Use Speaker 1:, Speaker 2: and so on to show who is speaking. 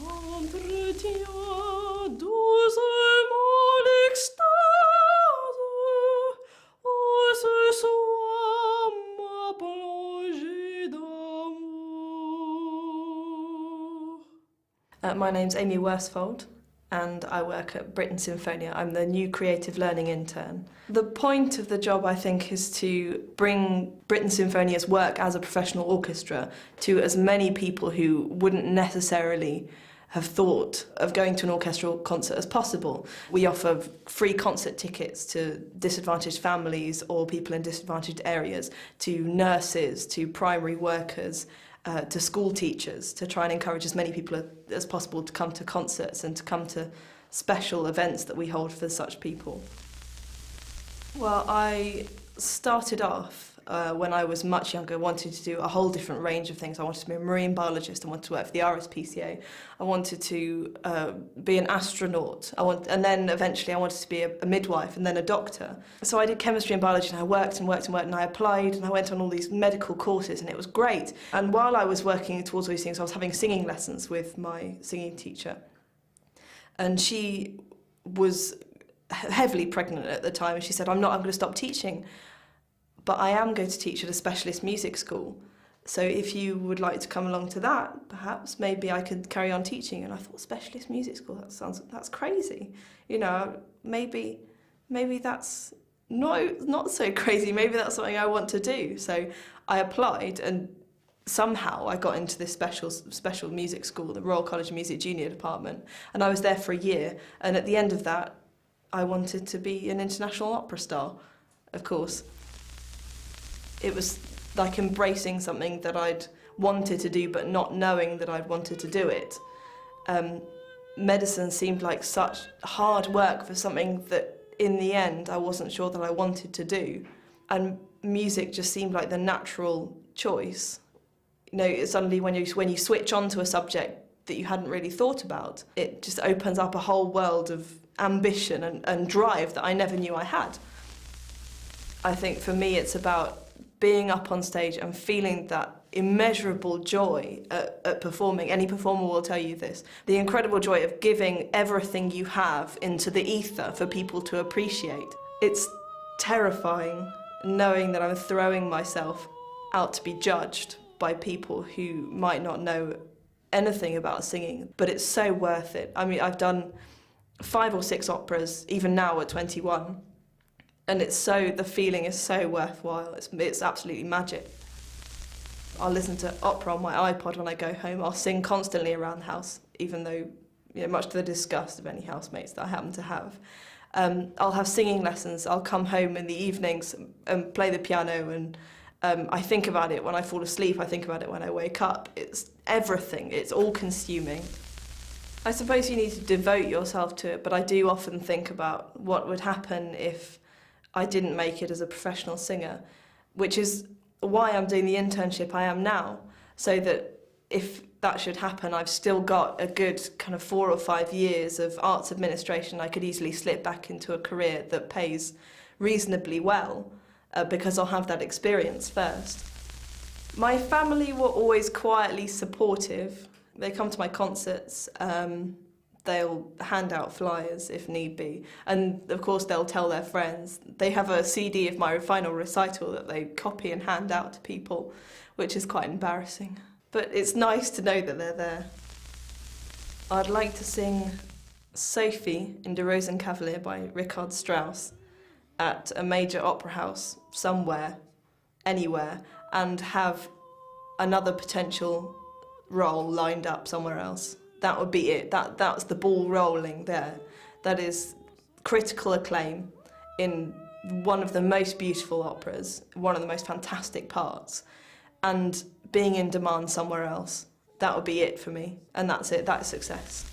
Speaker 1: Entretien doucement l'extase, oh ce soir ma plongée d'amour. My name's Amy Worsfold, and I work at Britten Sinfonia. I'm the new creative learning intern. The point of the job, I think, is to bring Britten Sinfonia's work as a professional orchestra to as many people who wouldn't necessarily have thought of going to an orchestral concert as possible. We offer free concert tickets to disadvantaged families or people in disadvantaged areas, to nurses, to primary workers, to school teachers, to try and encourage as many people as possible to come to concerts and to come to special events that we hold for such people. Well, I started off when I was much younger, wanting to do a whole different range of things. I wanted to be a marine biologist, I wanted to work for the RSPCA, I wanted to be an astronaut, and then eventually I wanted to be a midwife and then a doctor. So I did chemistry and biology, and I worked and worked and worked, and I applied and I went on all these medical courses, and it was great. And while I was working towards all these things, I was having singing lessons with my singing teacher, and she was heavily pregnant at the time, and she said, I'm going to stop teaching, but I am going to teach at a specialist music school. So if you would like to come along to that, perhaps maybe I could carry on teaching. And I thought, specialist music school, that's crazy. You know, maybe that's not so crazy. Maybe that's something I want to do. So I applied, and somehow I got into this special music school, the Royal College of Music Junior Department, and I was there for a year. And at the end of that, I wanted to be an international opera star, of course. It was like embracing something that I'd wanted to do, but not knowing that I'd wanted to do it. Medicine seemed like such hard work for something that, in the end, I wasn't sure that I wanted to do. And music just seemed like the natural choice. You know, suddenly when you switch on to a subject that you hadn't really thought about, it just opens up a whole world of ambition and drive that I never knew I had. I think for me it's about being up on stage and feeling that immeasurable joy at performing. Any performer will tell you this. The incredible joy of giving everything you have into the ether for people to appreciate. It's terrifying knowing that I'm throwing myself out to be judged by people who might not know anything about singing, but it's so worth it. I mean, I've done 5 or 6 operas, even now at 21. And the feeling is so worthwhile. It's absolutely magic. I'll listen to opera on my iPod when I go home. I'll sing constantly around the house, even though, you know, much to the disgust of any housemates that I happen to have. I'll have singing lessons. I'll come home in the evenings and play the piano, and I think about it when I fall asleep. I think about it when I wake up. It's everything. It's all-consuming. I suppose you need to devote yourself to it, but I do often think about what would happen if I didn't make it as a professional singer, which is why I'm doing the internship I am now, so that if that should happen, I've still got a good kind of 4 or 5 years of arts administration. I could easily slip back into a career that pays reasonably well, because I'll have that experience first. My family were always quietly supportive. They come to my concerts. They'll hand out flyers if need be, and of course they'll tell their friends. They have a CD of my final recital that they copy and hand out to people, which is quite embarrassing. But it's nice to know that they're there. I'd like to sing Sophie in Der Rosenkavalier by Richard Strauss at a major opera house somewhere, anywhere, and have another potential role lined up somewhere else. That would be it. That's the ball rolling there. That is critical acclaim in one of the most beautiful operas, one of the most fantastic parts, and being in demand somewhere else. That would be it for me, and that's it. That's success.